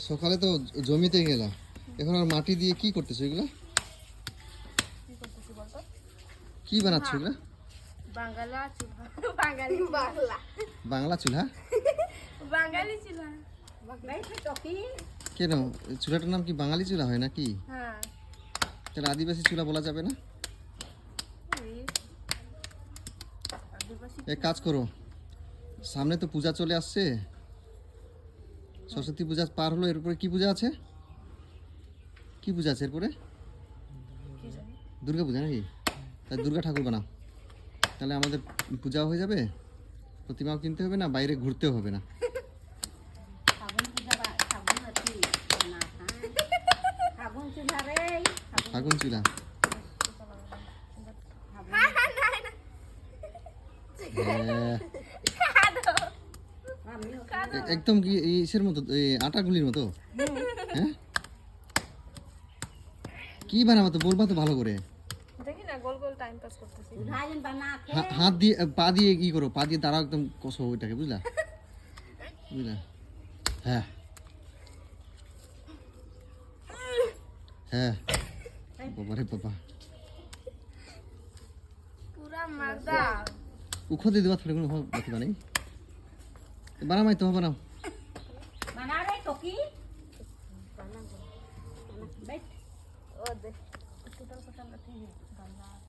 সকালে তো জমিতে গেলাম, এখন আর মাটি দিয়ে কি করতেছো এগুলা? কি করতেছি বলতো? কি বানাচ্ছো এগুলা? বাংলা চুলা। বাঙালি বাংলা। বাংলা চুলা? বাঙালি চুলা। কেন চুলাটার নাম কি বাঙালি চুলা হয় নাকি? হ্যাঁ। তাহলে আদিবাসী চুলা বলা যাবে না? এই আদিবাসী এক কাজ করো, সামনে তো পূজা চলে আসছে, সরস্বতী পূজা পার হলো, এরপরে কি পূজা আছে? কি পূজা আছে এরপরে? কি জানি। দুর্গা পূজা নাকি? তাই দুর্গা ঠাকুর বানাও, তাহলে আমাদের পূজাও হয়ে যাবে, প্রতিমাও কিনতে হবে না, বাইরে ঘুরতেও হবে না। ফাগুন চুলা? হ্যাঁ, একদম কি ইসের মতো, আটাগুলির মতো? হ্যাঁ, কি বানাবো তো বলবা তো ভালো করে। দেখি না, গোল গোল টাইম পাস করতেছি। হাত দিয়ে পা দিয়ে কি করো, পা দিয়ে দাঁড়াও, একদম কষো ওইটাকে, বুঝলা? বুঝলা? হ্যাঁ হ্যাঁ, বাবা রে বাবা, পুরা মারদা। উখো দিয়ে দেওয়া থোড়ে কোনো বাকি বানাই, বানামাই তোমার বানাও। ও দেখ, টোটাল কথা আমরা ঠিক